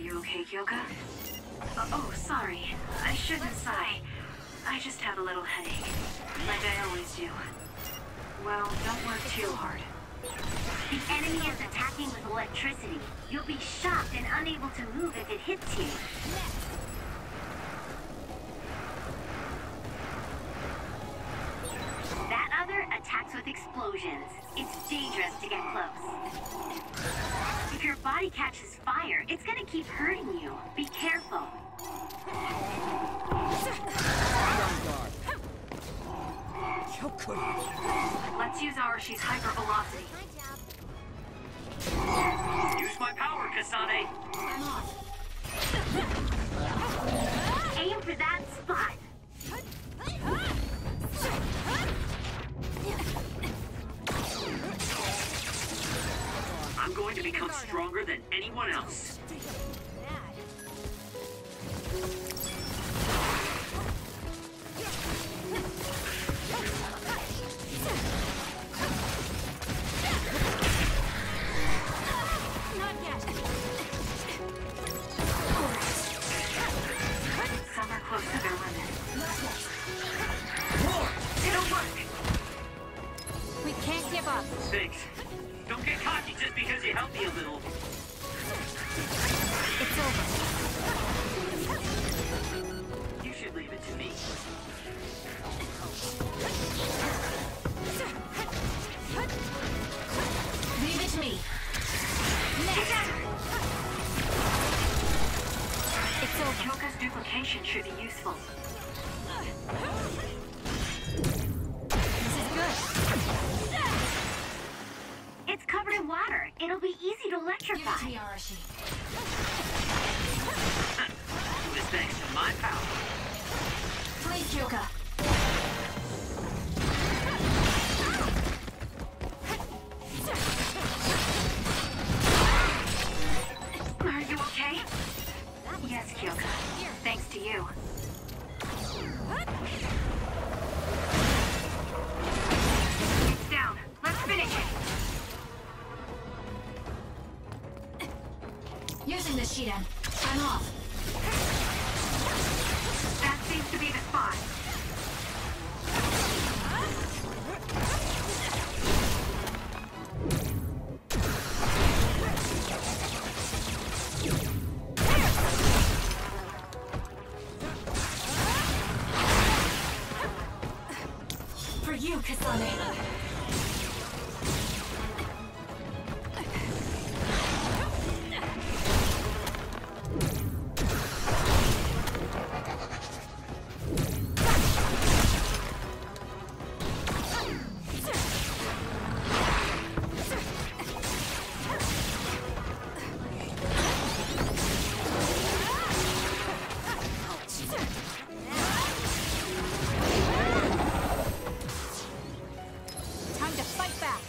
you okay, Kyoka? Oh, sorry. I shouldn't sigh. I just have a little headache. Like I always do. Well, don't work too hard. The enemy is attacking with electricity. You'll be shocked and unable to move if it hits you. That other attacks with explosions. It's dangerous to get close. If your body catches fire, it's gonna keep hurting you. Be careful. Let's use Arashi's hypervelocity. Use my power, Kasane. I'm off. Aim for that spot. I'm going to become stronger than anyone else. Some are close to their limit. It'll work. We can't give up. Thanks. Don't get cocky just because you helped me a little. It's over. You should leave it to me. Leave it to me. Next. It's over. Kyoka's duplication should be useful. This is good. It's covered in water. It'll be easy to electrify. Give it to me, Arashi. It was thanks to my power. Please, Kyoka. Are you okay? Yes, Kyoka. Thanks to you. It's down. Let's finish it. Using the Shidan. I'm off. That seems to be the spot. For you, Kasane. Time to fight back.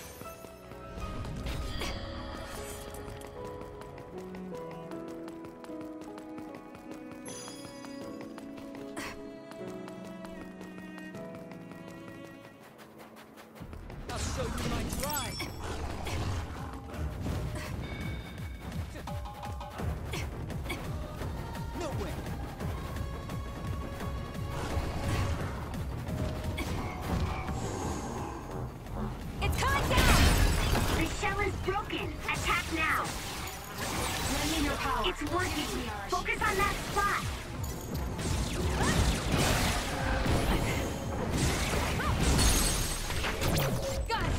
I'll show you my drive. No way. It's coming down. The shell is broken. Attack now. Lend me your power. It's working. Focus on that spot. Got it.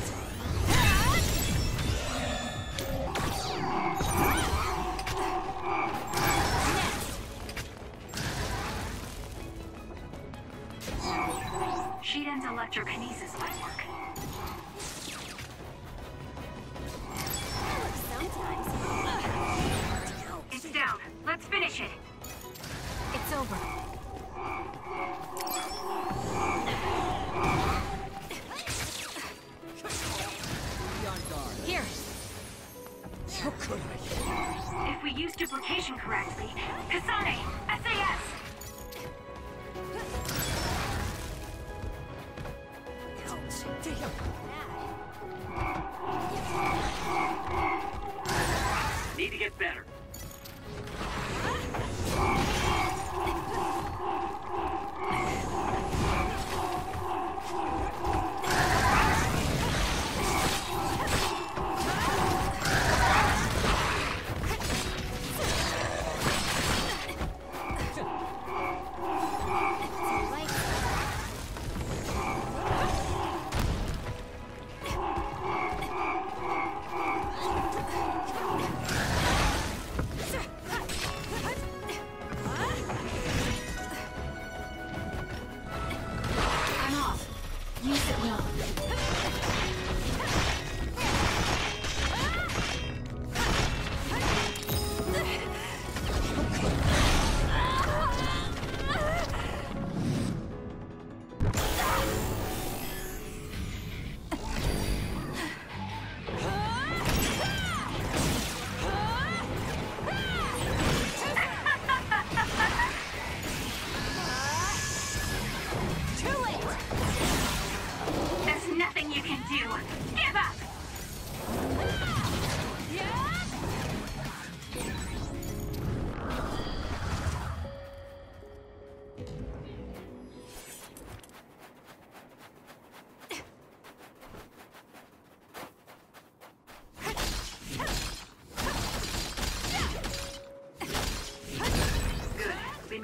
Shiden's electrokinesis might work. It's down. Let's finish it. It's over. Be on guard. Here. How could I? If we use duplication correctly, Kasane, SAS! Damn. Need to get better.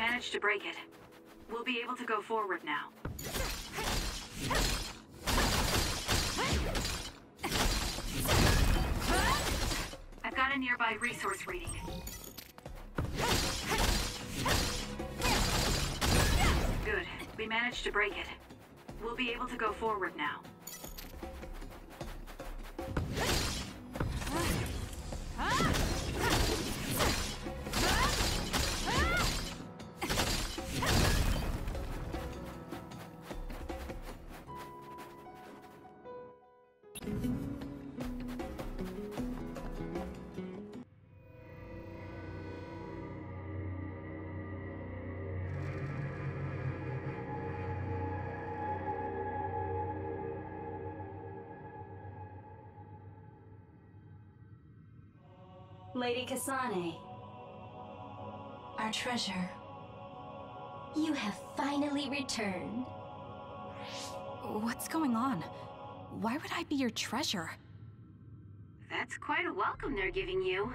managed to break it. We'll be able to go forward now. I've got a nearby resource reading. Good. We managed to break it. We'll be able to go forward now. Lady Kasane. Our treasure. You have finally returned. What's going on? Why would I be your treasure? That's quite a welcome they're giving you.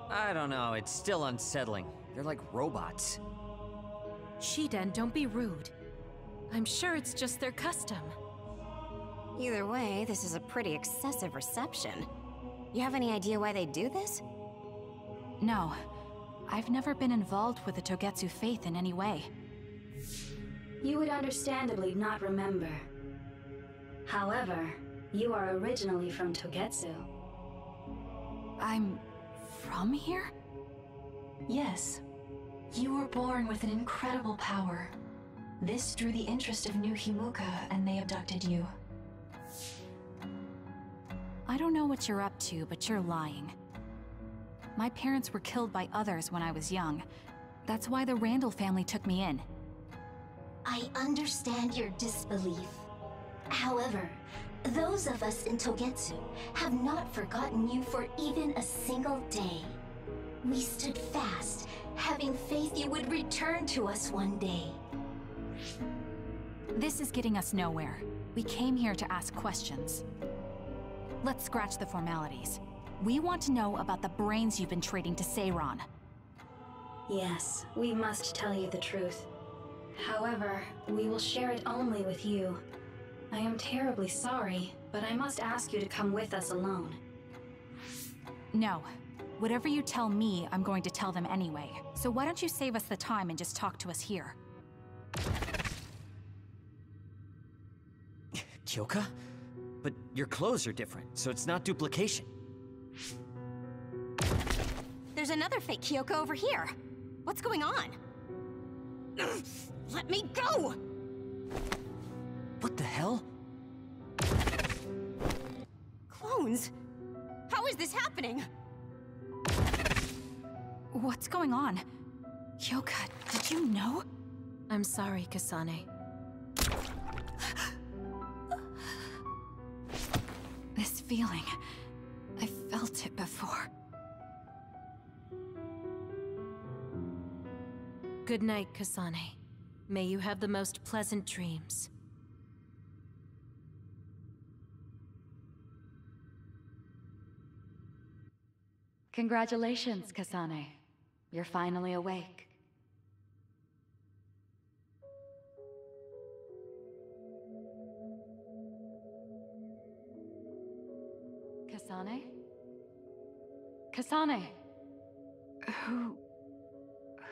I don't know, it's still unsettling. They're like robots. Shiden, don't be rude. I'm sure it's just their custom. Either way, this is a pretty excessive reception. You have any idea why they do this? No. I've never been involved with the Togetsu faith in any way. You would understandably not remember. However, you are originally from Togetsu. I'm from here? Yes. You were born with an incredible power. This drew the interest of New Himuka, and they abducted you. I don't know what you're up to, but you're lying. My parents were killed by others when I was young. That's why the Randall family took me in. I understand your disbelief. However, those of us in Togetsu have not forgotten you for even a single day. We stood fast, having faith you would return to us one day. This is getting us nowhere. We came here to ask questions. Let's scratch the formalities. We want to know about the brains you've been trading to Seiran. Yes, we must tell you the truth. However, we will share it only with you. I am terribly sorry, but I must ask you to come with us alone. No. Whatever you tell me, I'm going to tell them anyway. So why don't you save us the time and just talk to us here? Kyoka? But your clothes are different, so it's not duplication. There's another fake Kyoko over here. What's going on? Let me go! What the hell? Clones? How is this happening? What's going on? Kyoka, did you know? I'm sorry, Kasane. This feeling, I felt it before. Good night, Kasane. May you have the most pleasant dreams. Congratulations, Kasane. You're finally awake. Kasane? Kasane!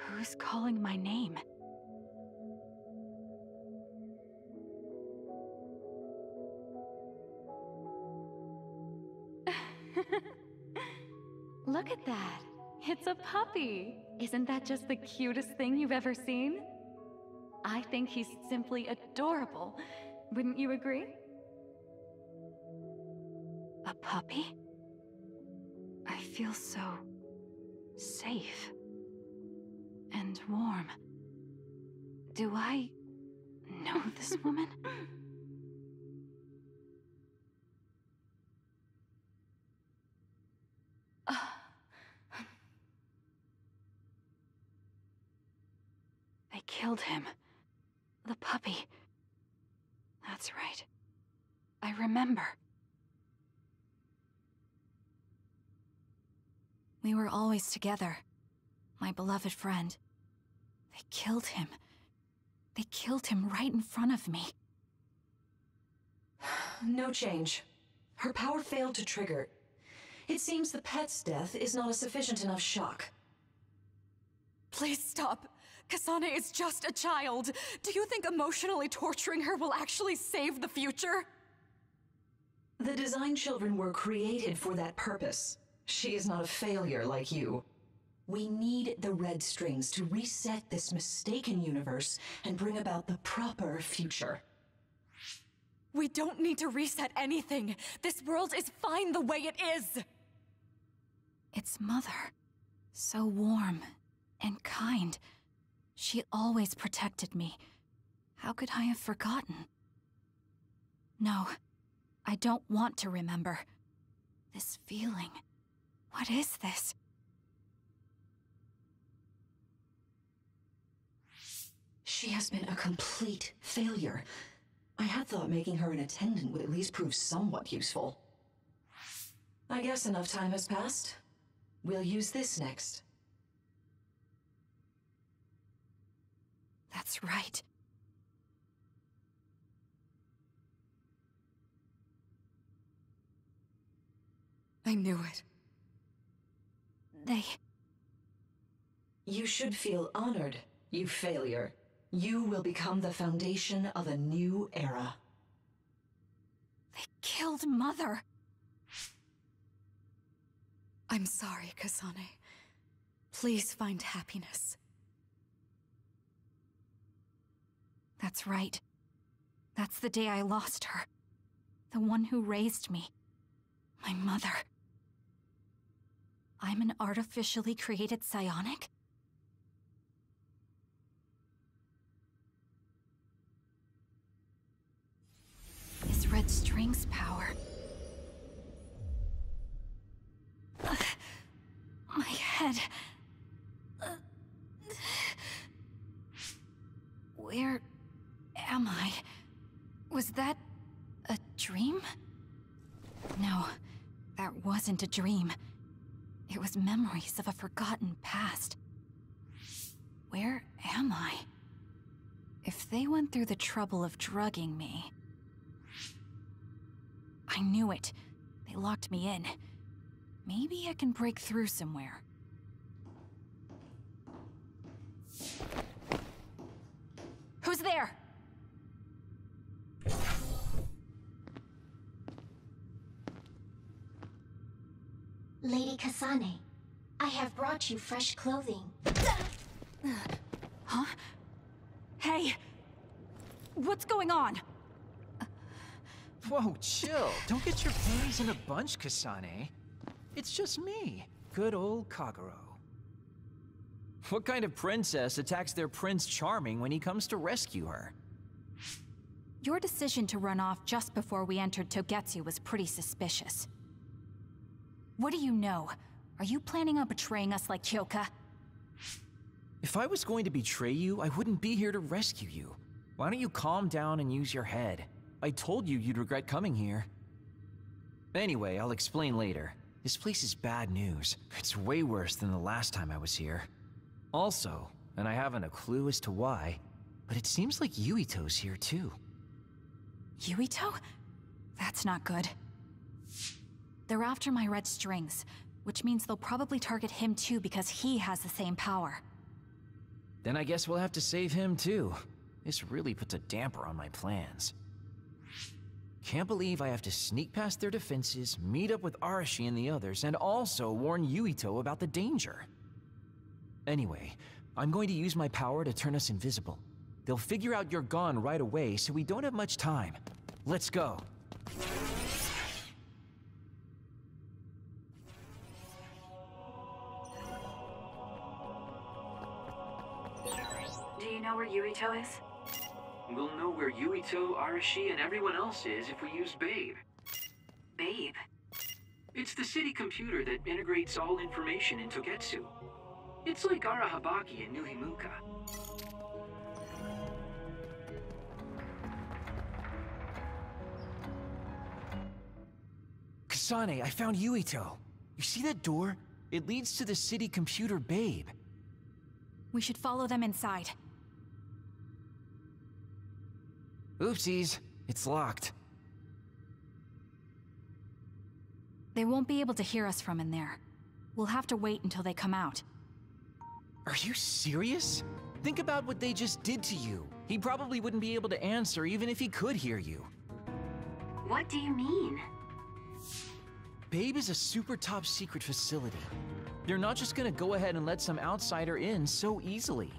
Who's calling my name? Look at that! It's a puppy! Isn't that just the cutest thing you've ever seen? I think he's simply adorable. Wouldn't you agree? A puppy? I feel so safe and warm. Do I know this woman? They killed him. The puppy. That's right. I remember. We were always together. My beloved friend. They killed him. They killed him right in front of me. No change. Her power failed to trigger. It seems the pet's death is not a sufficient enough shock. Please stop. Kasane is just a child. Do you think emotionally torturing her will actually save the future? The design children were created for that purpose. She is not a failure like you. We need the red strings to reset this mistaken universe and bring about the proper future. We don't need to reset anything. This world is fine the way it is. It's Mother. So warm and kind. She always protected me. How could I have forgotten? No, I don't want to remember. This feeling. What is this? She has been a complete failure. I had thought making her an attendant would at least prove somewhat useful. I guess enough time has passed. We'll use this next. That's right. I knew it. You should feel honored, you failure. You will become the foundation of a new era. They killed Mother. I'm sorry, Kasane. Please find happiness. That's right. That's the day I lost her. The one who raised me. My mother. I'm an artificially created psionic? This red string's power. My head. Where am I? Was that a dream? No, that wasn't a dream. It was memories of a forgotten past. Where am I? If they went through the trouble of drugging me... I knew it. They locked me in. Maybe I can break through somewhere. Who's there? Lady Kasane, I have brought you fresh clothing. Huh? Hey! What's going on? Whoa, chill. Don't get your panties in a bunch, Kasane. It's just me, good old Kagero. What kind of princess attacks their Prince Charming when he comes to rescue her? Your decision to run off just before we entered Togetsu was pretty suspicious. What do you know? Are you planning on betraying us like Kyoka? If I was going to betray you, I wouldn't be here to rescue you. Why don't you calm down and use your head? I told you you'd regret coming here. Anyway, I'll explain later. This place is bad news. It's way worse than the last time I was here. Also, and I haven't a clue as to why, but it seems like Yuito's here too. Yuito? That's not good. They're after my red strings, which means they'll probably target him too because he has the same power. Then I guess we'll have to save him too. This really puts a damper on my plans. Can't believe I have to sneak past their defenses, meet up with Arashi and the others, and also warn Yuito about the danger. Anyway, I'm going to use my power to turn us invisible. They'll figure out you're gone right away, so we don't have much time. Let's go. Do you know where Yuito is? We'll know where Yuito, Arashi, and everyone else is if we use Babe. Babe? It's the city computer that integrates all information in Togetsu. It's like Arahabaki in New Himuka. Kasane, I found Yuito. You see that door? It leads to the city computer Babe. We should follow them inside. Oopsies, it's locked. They won't be able to hear us from in there. We'll have to wait until they come out. Are you serious? Think about what they just did to you. He probably wouldn't be able to answer even if he could hear you. What do you mean? Babe is a super top secret facility. They're not just gonna go ahead and let some outsider in so easily.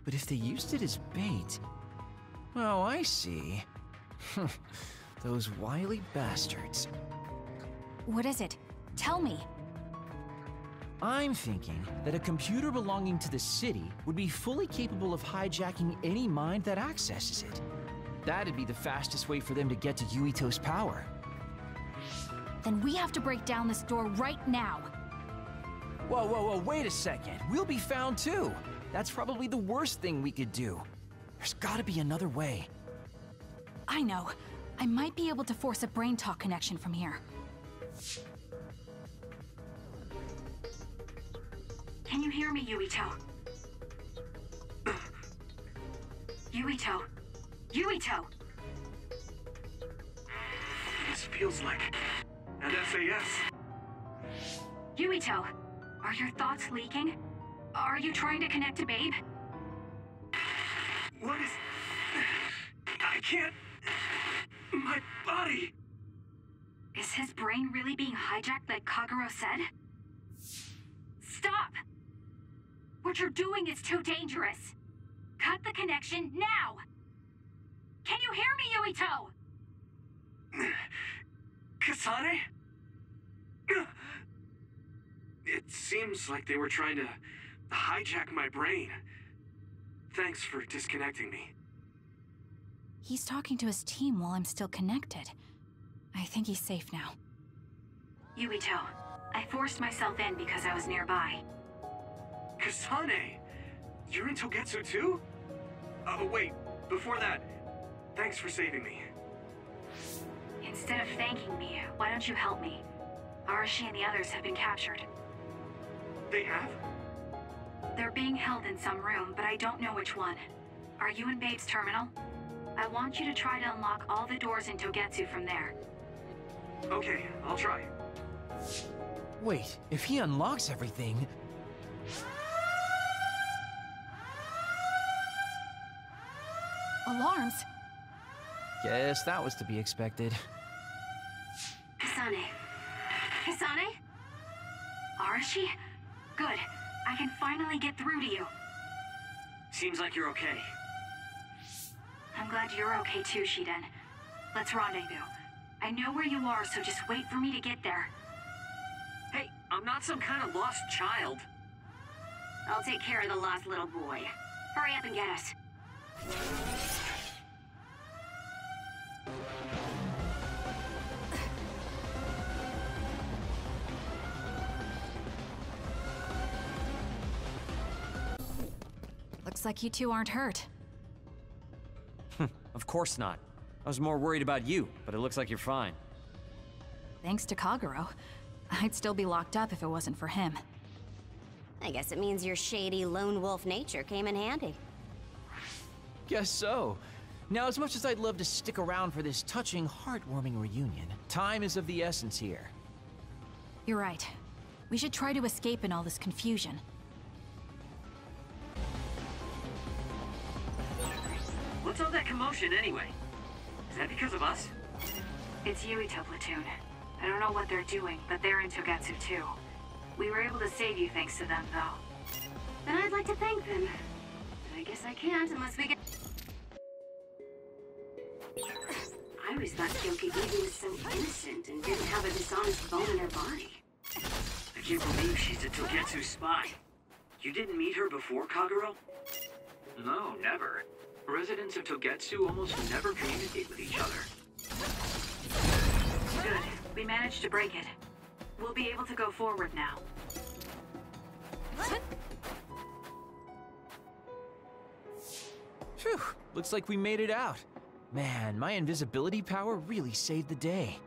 But if they used it as bait... Oh, I see. Those wily bastards. What is it? Tell me. I'm thinking that a computer belonging to the city would be fully capable of hijacking any mind that accesses it. That'd be the fastest way for them to get to Yuito's power. Then we have to break down this door right now. Whoa, wait a second. We'll be found too. That's probably the worst thing we could do. There's gotta be another way. I know. I might be able to force a brain talk connection from here. Can you hear me, Yuito? Yuito! Yuito! This feels like an SAS. Yuito! Are your thoughts leaking? Are you trying to connect to Babe? What is... I can't... My body... Is his brain really being hijacked like Kagero said? Stop! What you're doing is too dangerous. Cut the connection now! Can you hear me, Yuito? Kasane? It seems like they were trying to hijack my brain. Thanks for disconnecting me. He's talking to his team while I'm still connected. I think he's safe now. Yuito, I forced myself in because I was nearby. Kasane! You're in Togetsu too? Oh, wait. Before that, thanks for saving me. Instead of thanking me, why don't you help me? Arashi and the others have been captured. They have? They're being held in some room, but I don't know which one. Are you in Babe's terminal? I want you to try to unlock all the doors in Togetsu from there. Okay, I'll try. Wait, if he unlocks everything... Alarms? Guess that was to be expected. Kasane. Kasane? Arashi? Good. I can finally get through to you. Seems like you're okay. I'm glad you're okay too, Shiden. Let's rendezvous. I know where you are, so just wait for me to get there. Hey, I'm not some kind of lost child. I'll take care of the lost little boy. Hurry up and get us. Looks like you two aren't hurt. Of course not. I was more worried about you, but it looks like you're fine. Thanks to Kagero. I'd still be locked up if it wasn't for him. I guess it means your shady lone wolf nature came in handy. Guess so. Now, as much as I'd love to stick around for this touching, heartwarming reunion, time is of the essence here. You're right. We should try to escape in all this confusion. What's all that commotion anyway? Is that because of us? It's Yuito Platoon. I don't know what they're doing, but they're in Togetsu too. We were able to save you thanks to them, though. Then I'd like to thank them. But I guess I can't unless we get... I always thought Kyoka was so innocent and didn't have a dishonest bone in her body. I can't believe she's a Togetsu spy. You didn't meet her before, Kagero? No, never. Residents of Togetsu almost never communicate with each other. Good. We managed to break it. We'll be able to go forward now. Phew, looks like we made it out. Man, my invisibility power really saved the day.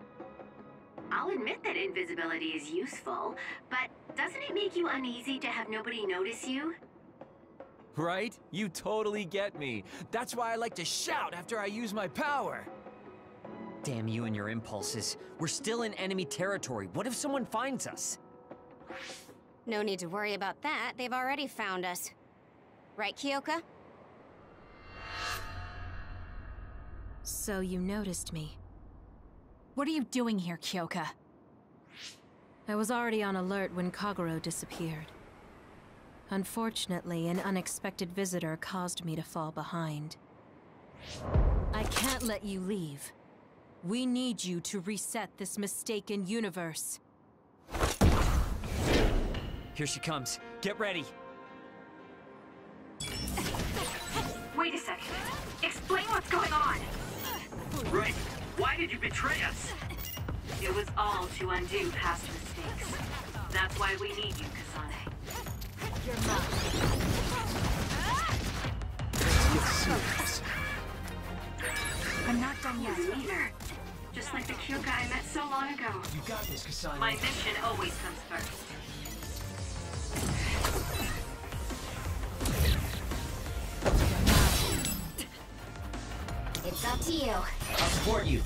I'll admit that invisibility is useful, but doesn't it make you uneasy to have nobody notice you? Right? You totally get me. That's why I like to shout after I use my power. Damn you and your impulses. We're still in enemy territory. What if someone finds us? No need to worry about that. They've already found us. Right, Kyoka? So you noticed me. What are you doing here, Kyoka? I was already on alert when Kagero disappeared. Unfortunately, an unexpected visitor caused me to fall behind. I can't let you leave. We need you to reset this mistaken universe. Here she comes. Get ready. Wait a second. Explain what's going on. Right. Why did you betray us? It was all to undo past mistakes. That's why we need you, Kasane. You're mine. Let's get serious. I'm not done yet. Neither. Just like the Kyoka I met so long ago. You got this, Kasane. My mission always comes first. It's up to you. I'll support you.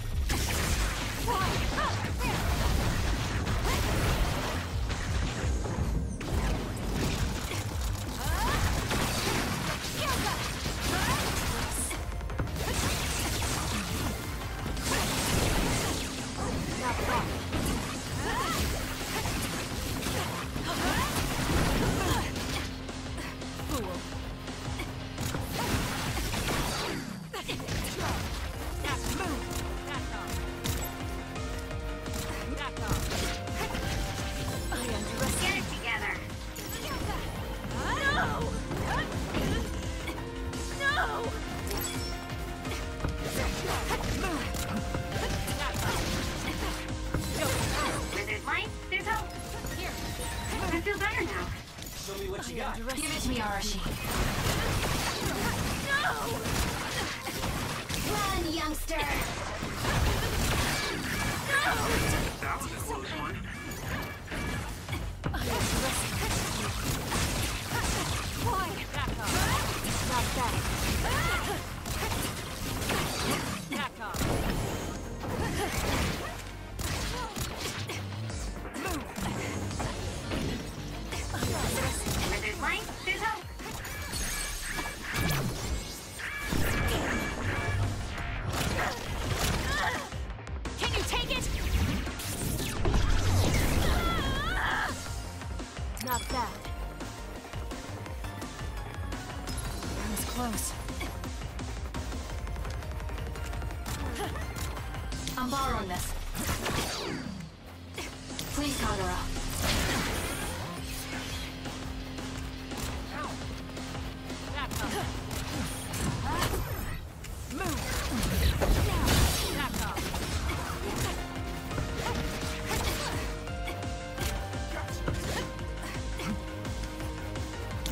Run, youngster! That was a close one. Not bad. Where there's light, there's hope. Can you take it? Not bad. That was close. I'm borrowing this. Please, Kagero.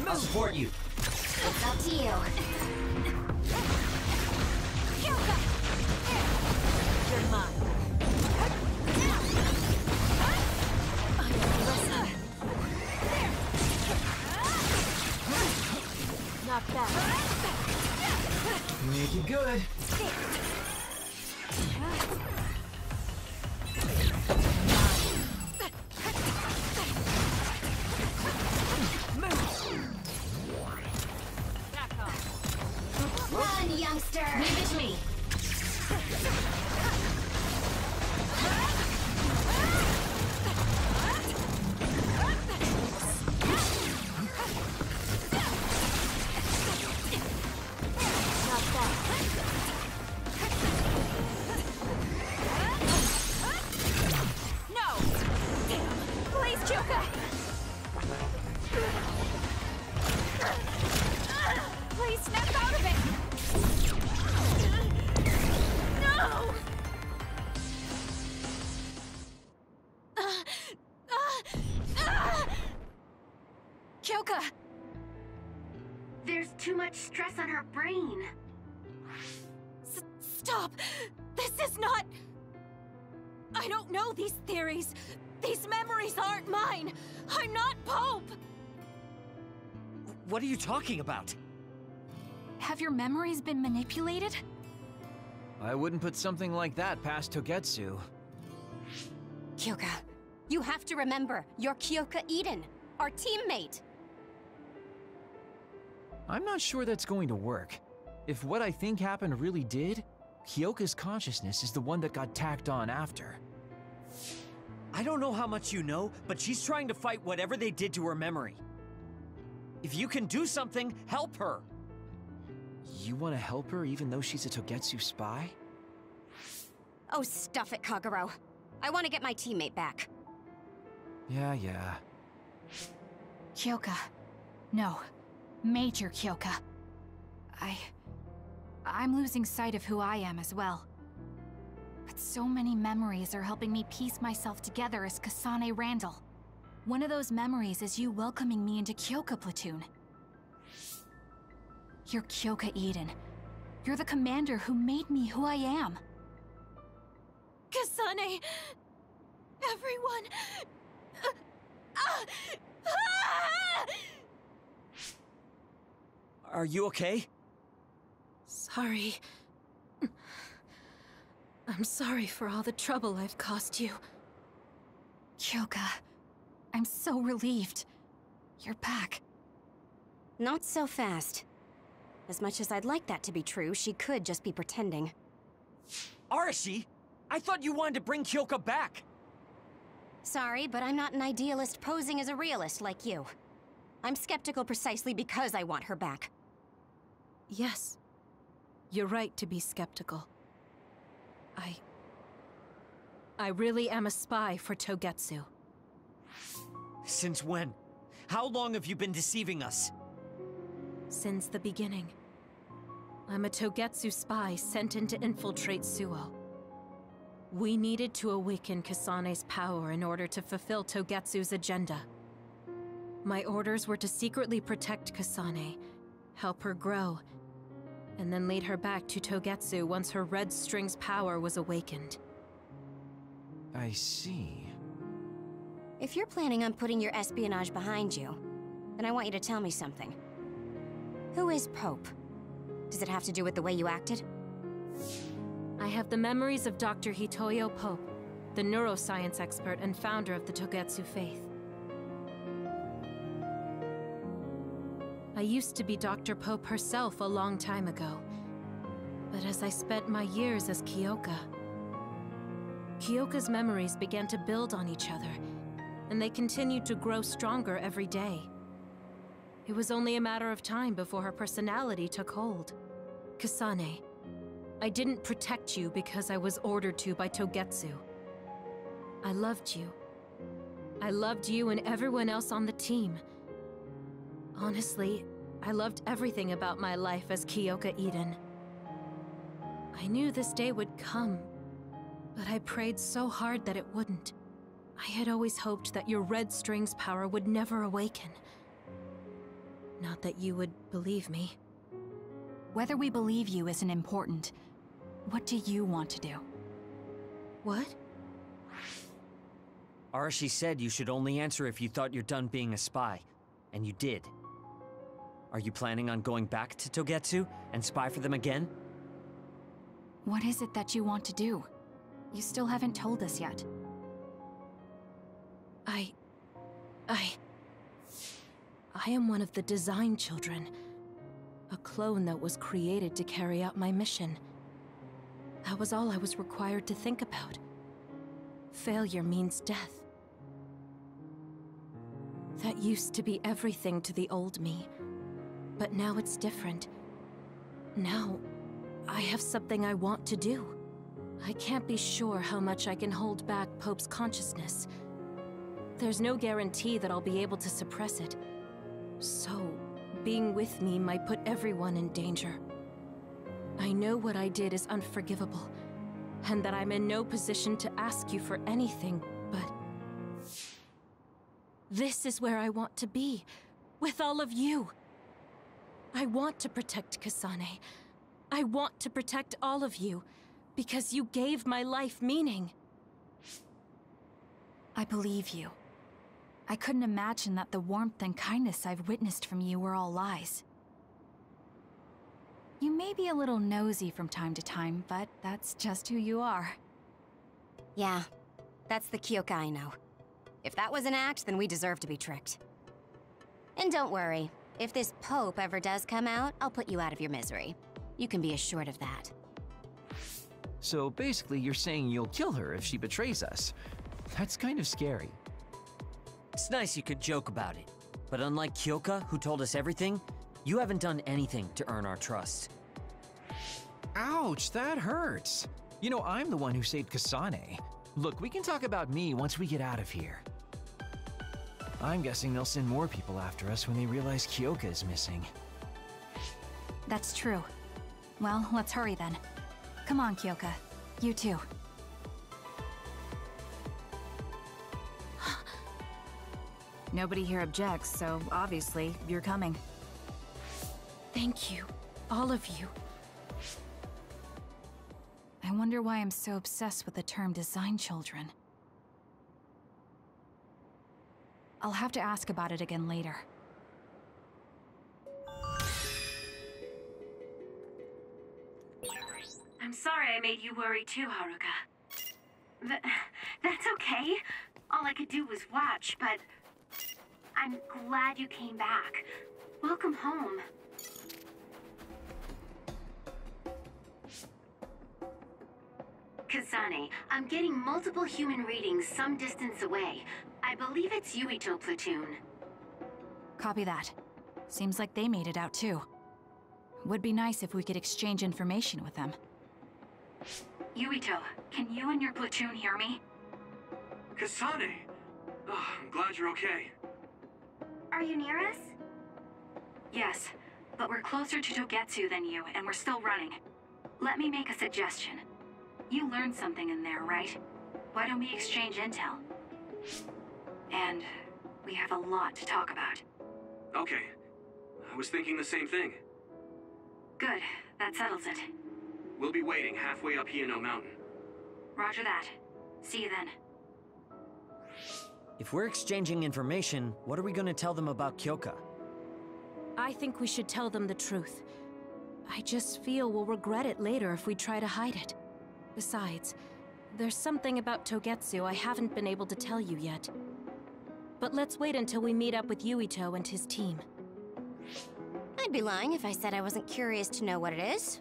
I'll support you. It's up to you. You're mine. Not bad. Make it good. Run, youngster! Leave it to me. Not bad. No! Please, Kyoka! Please snap out of it! No! Kyoka! There's too much stress on her brain. Stop! This is not... I don't know these theories. These memories aren't mine. I'm not Pope! What are you talking about? Have your memories been manipulated? I wouldn't put something like that past Togetsu. Kyoka, you have to remember, you're Kyoka Eden, our teammate! I'm not sure that's going to work. If what I think happened really did, Kyoka's consciousness is the one that got tacked on after. I don't know how much you know, but she's trying to fight whatever they did to her memory. If you can do something, help her! You want to help her even though she's a Togetsu spy? Oh, stuff it, Kagero. I want to get my teammate back. Yeah. Kyoka. No. Major Kyoka. I'm losing sight of who I am as well. But so many memories are helping me piece myself together as Kasane Randall. One of those memories is you welcoming me into Kyoka Platoon. You're Kyoka Eden. You're the commander who made me who I am. Kasane! Everyone! Are you okay? Sorry. I'm sorry for all the trouble I've caused you. Kyoka, I'm so relieved. You're back. Not so fast. As much as I'd like that to be true, she could just be pretending. Arashi! I thought you wanted to bring Kyoka back! Sorry, but I'm not an idealist posing as a realist like you. I'm skeptical precisely because I want her back. Yes. You're right to be skeptical. I really am a spy for Togetsu. Since when? How long have you been deceiving us? Since the beginning. I'm a Togetsu spy sent in to infiltrate Suo. We needed to awaken Kasane's power in order to fulfill Togetsu's agenda. My orders were to secretly protect Kasane, help her grow, and then lead her back to Togetsu once her Red String's power was awakened. I see. If you're planning on putting your espionage behind you, then I want you to tell me something. Who is Pope? Does it have to do with the way you acted? I have the memories of Dr. Hitoyo Pope, the neuroscience expert and founder of the Togetsu faith. I used to be Dr. Pope herself a long time ago. But as I spent my years as Kyoka, Kyoka's memories began to build on each other, and they continued to grow stronger every day. It was only a matter of time before her personality took hold. Kasane, I didn't protect you because I was ordered to by Togetsu. I loved you. I loved you and everyone else on the team. Honestly, I loved everything about my life as Kyoka Eden. I knew this day would come, but I prayed so hard that it wouldn't. I had always hoped that your Red String's power would never awaken. Not that you would believe me. Whether we believe you isn't important. What do you want to do? What? Arashi said you should only answer if you thought you're done being a spy, and you did. Are you planning on going back to Togetsu and spy for them again? What is it that you want to do? You still haven't told us yet. I am one of the design children. A clone that was created to carry out my mission. That was all I was required to think about. Failure means death. That used to be everything to the old me. But now it's different. Now, I have something I want to do. I can't be sure how much I can hold back Pope's consciousness. There's no guarantee that I'll be able to suppress it. So, being with me might put everyone in danger. I know what I did is unforgivable, and that I'm in no position to ask you for anything, but... this is where I want to be, with all of you. I want to protect Kasane. I want to protect all of you, because you gave my life meaning. I believe you. I couldn't imagine that the warmth and kindness I've witnessed from you were all lies. You may be a little nosy from time to time, but that's just who you are. Yeah, that's the Kyoka I know. If that was an act, then we deserve to be tricked. And don't worry, if this Pope ever does come out, I'll put you out of your misery. You can be assured of that. So basically, you're saying you'll kill her if she betrays us. That's kind of scary. It's nice you could joke about it, but unlike Kyoka, who told us everything, you haven't done anything to earn our trust. Ouch, that hurts. You know, I'm the one who saved Kasane. Look, we can talk about me once we get out of here. I'm guessing they'll send more people after us when they realize Kyoka is missing. That's true. Well, let's hurry then. Come on, Kyoka. You too. Nobody here objects, so obviously, you're coming. Thank you, all of you. I wonder why I'm so obsessed with the term design children. I'll have to ask about it again later. I'm sorry I made you worry too, Haruka. That's okay. All I could do was watch, but I'm glad you came back. Welcome home. Kasane, I'm getting multiple human readings some distance away. I believe it's Yuito platoon. Copy that. Seems like they made it out too. Would be nice if we could exchange information with them. Yuito, can you and your platoon hear me? Kasane! Oh, I'm glad you're okay. Are you near us? Yes, but we're closer to Togetsu than you, and we're still running. Let me make a suggestion. You learned something in there, right? Why don't we exchange intel? And we have a lot to talk about. Okay. I was thinking the same thing. Good. That settles it. We'll be waiting halfway up Hino Mountain. Roger that. See you then. If we're exchanging information, what are we gonna tell them about Kyoka? I think we should tell them the truth. I just feel we'll regret it later if we try to hide it. Besides, there's something about Togetsu I haven't been able to tell you yet. But let's wait until we meet up with Yuito and his team. I'd be lying if I said I wasn't curious to know what it is.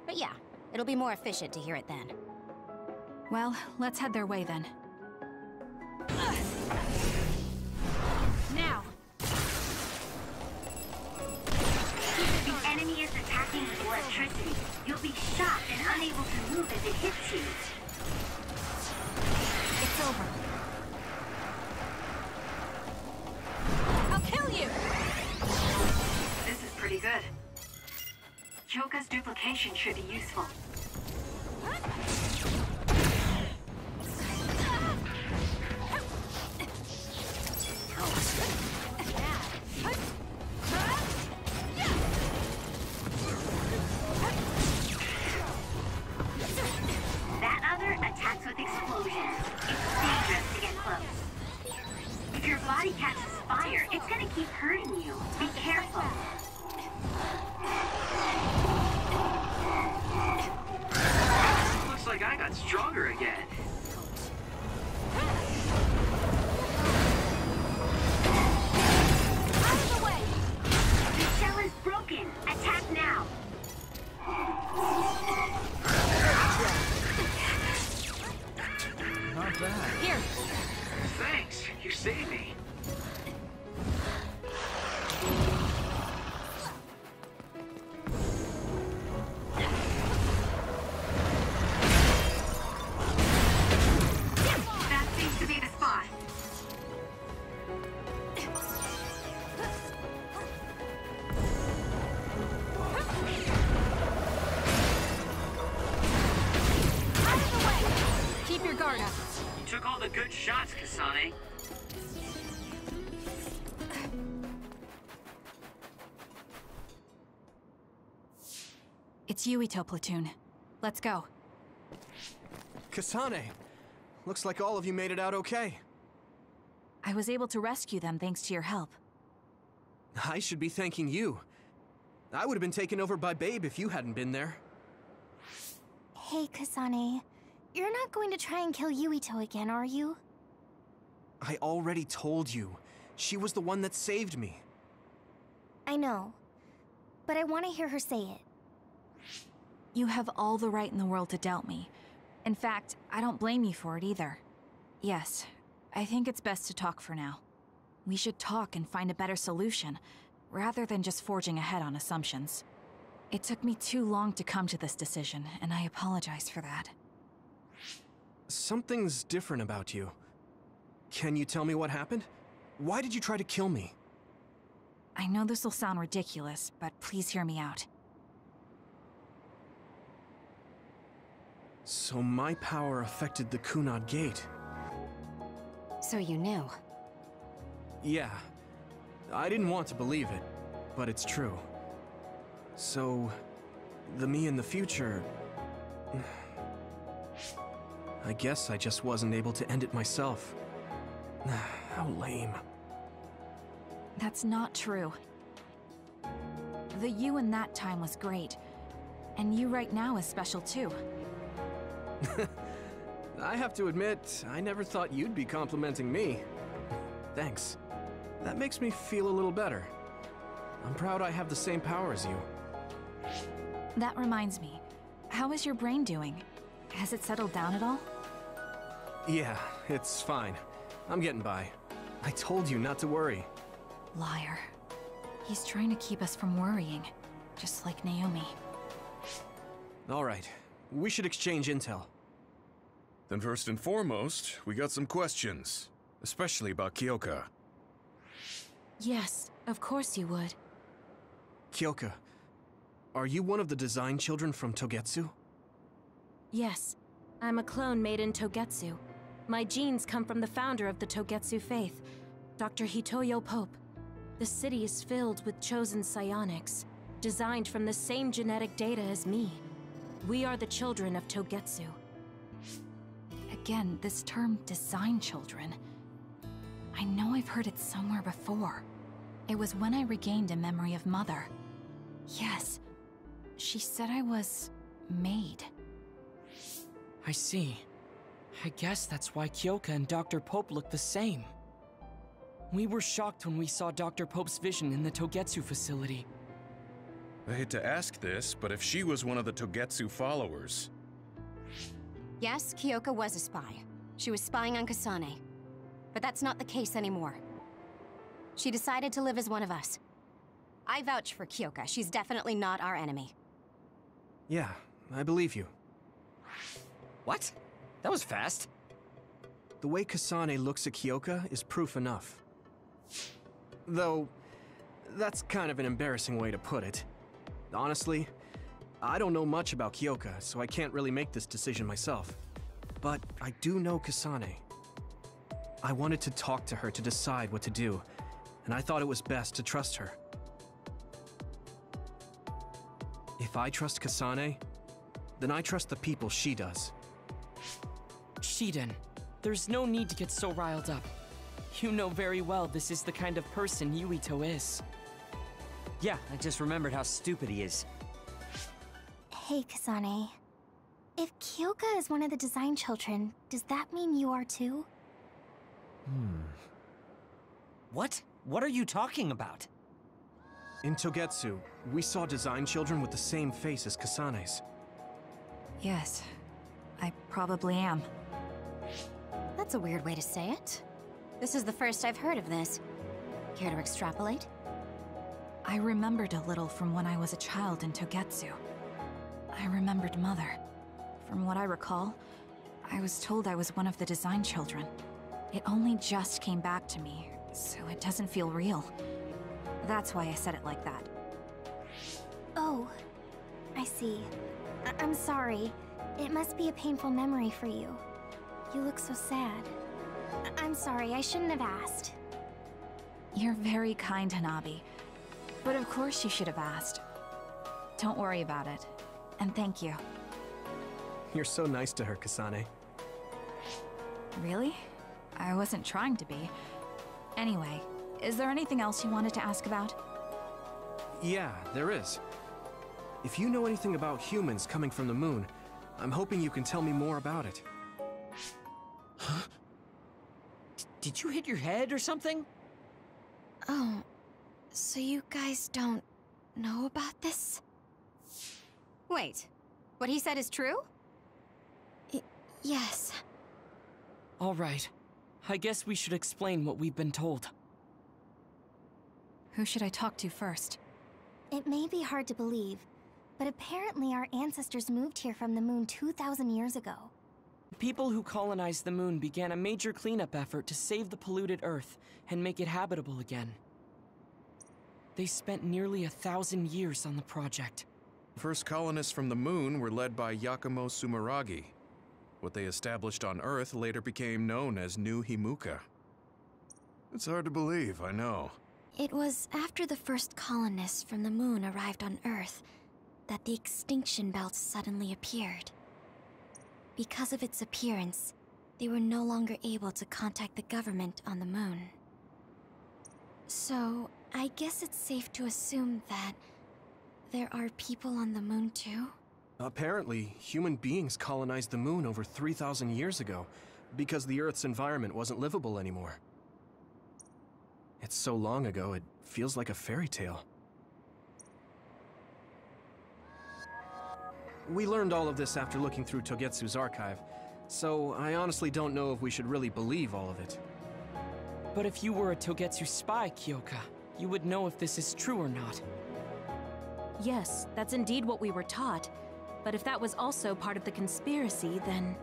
But yeah, it'll be more efficient to hear it then. Well, let's head their way then. Now! The enemy is attacking with electricity. You'll be shocked and unable to move as it hits you. It's over. I'll kill you! This is pretty good. Kyoka's duplication should be useful. That other attacks with explosions. It's dangerous to get close. If your body catches fire, it's gonna keep hurting you. Be careful. Looks like I got stronger again. Out of the way! The shell is broken. Attack now. Not bad. Here! Thanks, you saved me. That seems to be the spot. Out of the way! Keep your guard up. You took all the good shots, Kasane. It's Yuito platoon. Let's go. Kasane! Looks like all of you made it out okay. I was able to rescue them thanks to your help. I should be thanking you. I would have been taken over by Babe if you hadn't been there. Hey, Kasane. You're not going to try and kill Yuito again, are you? I already told you. She was the one that saved me. I know. But I want to hear her say it. You have all the right in the world to doubt me. In fact, I don't blame you for it either. Yes, I think it's best to talk for now. We should talk and find a better solution, rather than just forging ahead on assumptions. It took me too long to come to this decision, and I apologize for that. Something's different about you. Can you tell me what happened? Why did you try to kill me? I know this will sound ridiculous, but please hear me out. So my power affected the Kunad Gate. So you knew? Yeah. I didn't want to believe it, but it's true. So, the me in the future... I guess I just wasn't able to end it myself. How lame. That's not true. The you in that time was great, and you right now is special too. I have to admit, I never thought you'd be complimenting me. Thanks. That makes me feel a little better. I'm proud I have the same power as you. That reminds me, how is your brain doing? Has it settled down at all? Yeah, it's fine. I'm getting by. I told you not to worry. Liar. He's trying to keep us from worrying, just like Naomi. All right, we should exchange intel. Then first and foremost, we got some questions, especially about Kyoka. Yes, of course you would. Kyoka, are you one of the design children from Togetsu? Yes, I'm a clone made in Togetsu. My genes come from the founder of the Togetsu faith, Dr. Hitoyo Pope. The city is filled with chosen psionics, designed from the same genetic data as me. We are the children of Togetsu. Again, this term, design children. I know I've heard it somewhere before. It was when I regained a memory of Mother. Yes, she said I was... made. I see. I guess that's why Kyoka and Dr. Pope look the same. We were shocked when we saw Dr. Pope's vision in the Togetsu facility. I hate to ask this, but if she was one of the Togetsu followers... Yes, Kyoka was a spy. She was spying on Kasane. But that's not the case anymore. She decided to live as one of us. I vouch for Kyoka. She's definitely not our enemy. Yeah, I believe you. What? That was fast. The way Kasane looks at Kyoka is proof enough. Though, that's kind of an embarrassing way to put it. Honestly, I don't know much about Kyoka, so I can't really make this decision myself. But I do know Kasane. I wanted to talk to her to decide what to do, and I thought it was best to trust her. If I trust Kasane, then I trust the people she does. Shiden, there's no need to get so riled up. You know very well this is the kind of person Yuito is. Yeah, I just remembered how stupid he is. Hey, Kasane. If Kyoka is one of the design children, does that mean you are too? What? What are you talking about? In Togetsu, we saw design children with the same face as Kasane's. Yes, I probably am. That's a weird way to say it. This is the first I've heard of this. Care to extrapolate? I remembered a little from when I was a child in Togetsu. I remembered Mother. From what I recall, I was told I was one of the design children. It only just came back to me, so it doesn't feel real. That's why I said it like that. Oh, I see. I'm sorry. It must be a painful memory for you. You look so sad. I'm sorry, I shouldn't have asked. You're very kind, Hanabi. But of course you should have asked. Don't worry about it. And thank you. You're so nice to her, Kasane. Really? I wasn't trying to be. Anyway, is there anything else you wanted to ask about? Yeah, there is. If you know anything about humans coming from the moon, I'm hoping you can tell me more about it. Huh? Did you hit your head or something? Oh, so you guys don't know about this? Wait, what he said is true? Yes. All right. I guess we should explain what we've been told. Who should I talk to first? It may be hard to believe, but apparently our ancestors moved here from the moon 2,000 years ago. People who colonized the moon began a major cleanup effort to save the polluted Earth and make it habitable again. They spent nearly 1,000 years on the project. First colonists from the moon were led by Yakumo Sumeragi. What they established on Earth later became known as New Himuka. It's hard to believe, I know. It was after the first colonists from the moon arrived on Earth that the extinction belt suddenly appeared. Because of its appearance, they were no longer able to contact the government on the moon. So, I guess it's safe to assume that there are people on the moon too? Apparently, human beings colonized the moon over 3,000 years ago because the Earth's environment wasn't livable anymore. It's so long ago, it feels like a fairy tale. We learned all of this after looking through Togetsu's archive, so I honestly don't know if we should really believe all of it. But if you were a Togetsu spy, Kyoka, you would know if this is true or not. Yes, that's indeed what we were taught. But if that was also part of the conspiracy, then...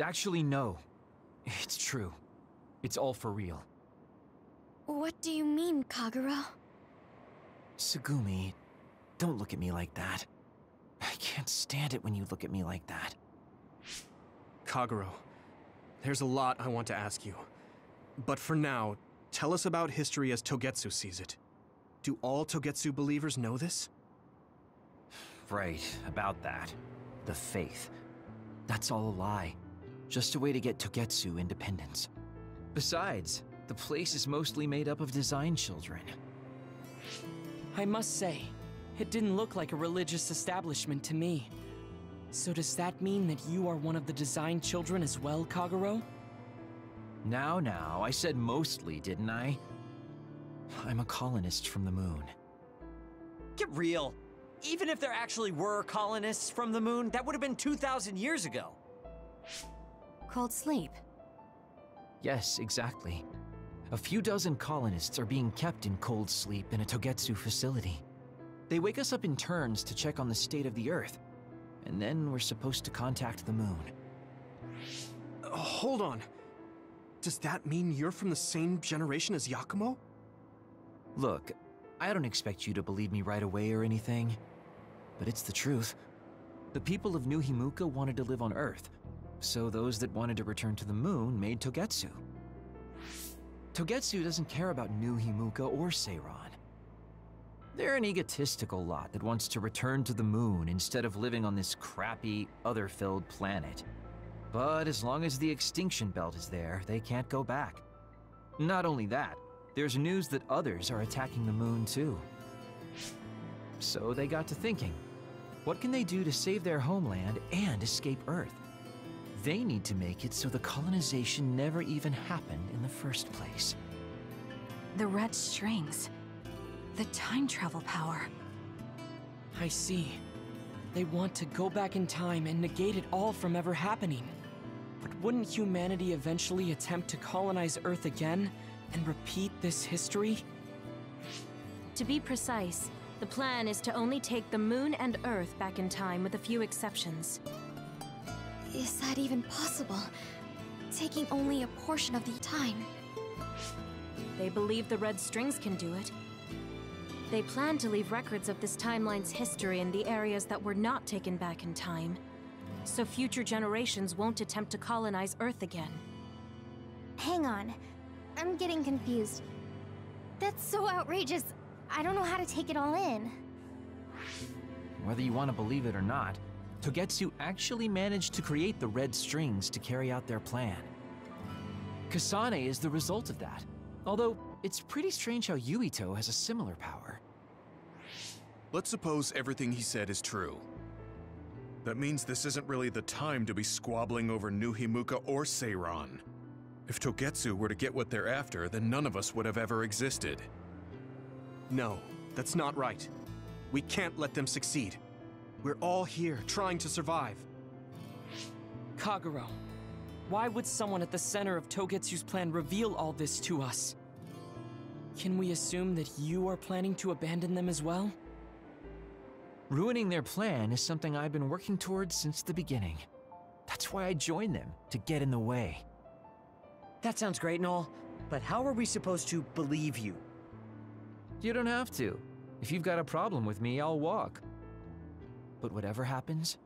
Actually, no. It's true. It's all for real. What do you mean, Kagero? Tsugumi, don't look at me like that. I can't stand it when you look at me like that. Kagero, there's a lot I want to ask you. But for now, tell us about history as Togetsu sees it. Do all Togetsu believers know this? Right, about that. The faith. That's all a lie. Just a way to get Togetsu independence. Besides, the place is mostly made up of design children. I must say, it didn't look like a religious establishment to me. So does that mean that you are one of the design children as well, Kagero? Now, I said mostly, didn't I? I'm a colonist from the moon. Get real. Even if there actually were colonists from the moon, that would have been 2,000 years ago. Cold sleep. Yes, exactly. A few dozen colonists are being kept in cold sleep in a Togetsu facility. They wake us up in turns to check on the state of the Earth, and then we're supposed to contact the moon. Hold on. Does that mean you're from the same generation as Yakumo? Look, I don't expect you to believe me right away or anything, but it's the truth. The people of New Himuka wanted to live on Earth, so those that wanted to return to the moon made Togetsu. Togetsu doesn't care about New Himuka or Seiran. They're an egotistical lot that wants to return to the moon instead of living on this crappy, other-filled planet. But as long as the extinction belt is there, they can't go back. Not only that, there's news that others are attacking the moon too. So they got to thinking, what can they do to save their homeland and escape Earth? They need to make it so the colonization never even happened in the first place. The red strings. The time travel power. I see. They want to go back in time and negate it all from ever happening. But wouldn't humanity eventually attempt to colonize Earth again and repeat this history? To be precise, the plan is to only take the moon and Earth back in time with a few exceptions. Is that even possible? Taking only a portion of the time. They believe the red strings can do it. They plan to leave records of this timeline's history in the areas that were not taken back in time, so future generations won't attempt to colonize Earth again. Hang on. I'm getting confused. That's so outrageous. I don't know how to take it all in. Whether you want to believe it or not, Togetsu actually managed to create the red strings to carry out their plan. Kasane is the result of that, although it's pretty strange how Yuito has a similar power. Let's suppose everything he said is true. That means this isn't really the time to be squabbling over New Himuka or Seiran. If Togetsu were to get what they're after, then none of us would have ever existed. No, that's not right. We can't let them succeed. We're all here, trying to survive. Kagero, why would someone at the center of Togetsu's plan reveal all this to us? Can we assume that you are planning to abandon them as well? Ruining their plan is something I've been working towards since the beginning. That's why I joined them, to get in the way. That sounds great and all, but how are we supposed to believe you? You don't have to. If you've got a problem with me, I'll walk. But whatever happens,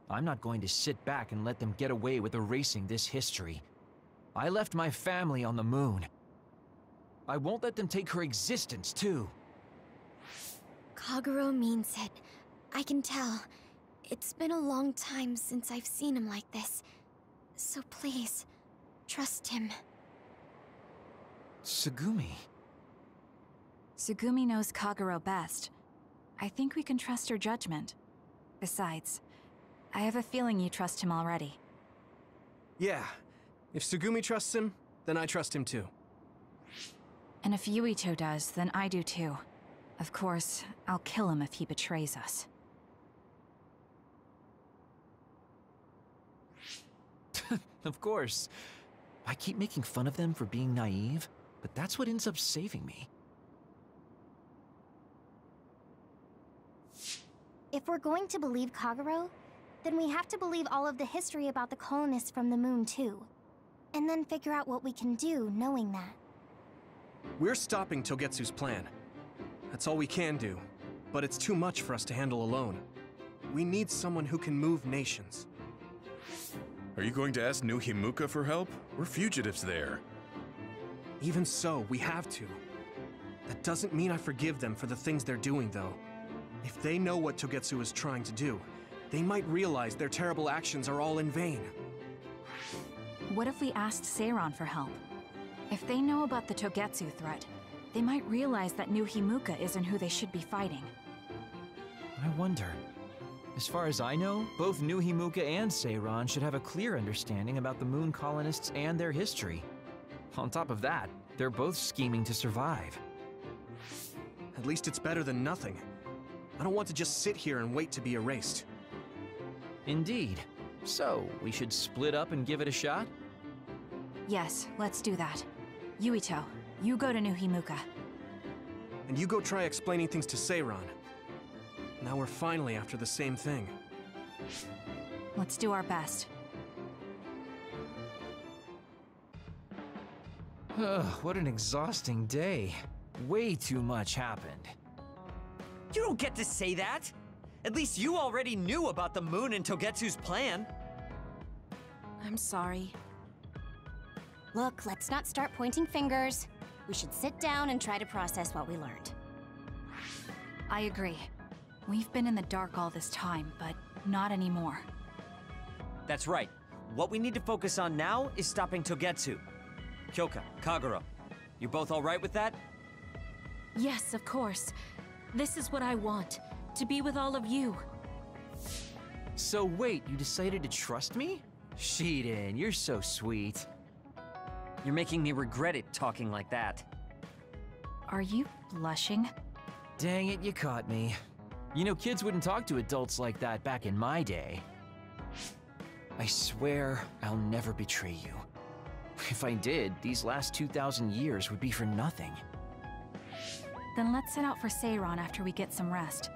I'm not going to sit back and let them get away with erasing this history. I left my family on the moon. I won't let them take her existence, too. Kagero means it. I can tell. It's been a long time since I've seen him like this. So please, trust him. Tsugumi. Tsugumi knows Kagero best. I think we can trust her judgment. Besides, I have a feeling you trust him already. Yeah. If Tsugumi trusts him, then I trust him too. And if Yuito does, then I do too. Of course, I'll kill him if he betrays us. Of course. I keep making fun of them for being naive, but that's what ends up saving me. If we're going to believe Kagero, then we have to believe all of the history about the colonists from the moon too. And then figure out what we can do knowing that. We're stopping Togetsu's plan. That's all we can do, but it's too much for us to handle alone. We need someone who can move nations. Are you going to ask New Himuka for help? We're fugitives there. Even so, we have to. That doesn't mean I forgive them for the things they're doing, though. If they know what Togetsu is trying to do, they might realize their terrible actions are all in vain. What if we asked Seiran for help? If they know about the Togetsu threat, they might realize that New Himuka isn't who they should be fighting. I wonder. As far as I know, both New Himuka and Seiran should have a clear understanding about the moon colonists and their history. On top of that, they're both scheming to survive. At least it's better than nothing. I don't want to just sit here and wait to be erased. Indeed. So, we should split up and give it a shot? Yes, let's do that. Yuito, you go to New Himuka. And you go try explaining things to Seiran. Now we're finally after the same thing. Let's do our best. What an exhausting day. Way too much happened. You don't get to say that! At least you already knew about the moon and Togetsu's plan. I'm sorry. Look, let's not start pointing fingers. We should sit down and try to process what we learned. I agree. We've been in the dark all this time, but not anymore. That's right. What we need to focus on now is stopping Togetsu. Kyoka, Kagero, you both all right with that? Yes, of course. This is what I want, to be with all of you. So wait, you decided to trust me? Shiden, you're so sweet. You're making me regret it talking like that. Are you blushing? Dang it, you caught me. You know, kids wouldn't talk to adults like that back in my day. I swear I'll never betray you. If I did, these last 2,000 years would be for nothing. Then let's set out for Seiran after we get some rest.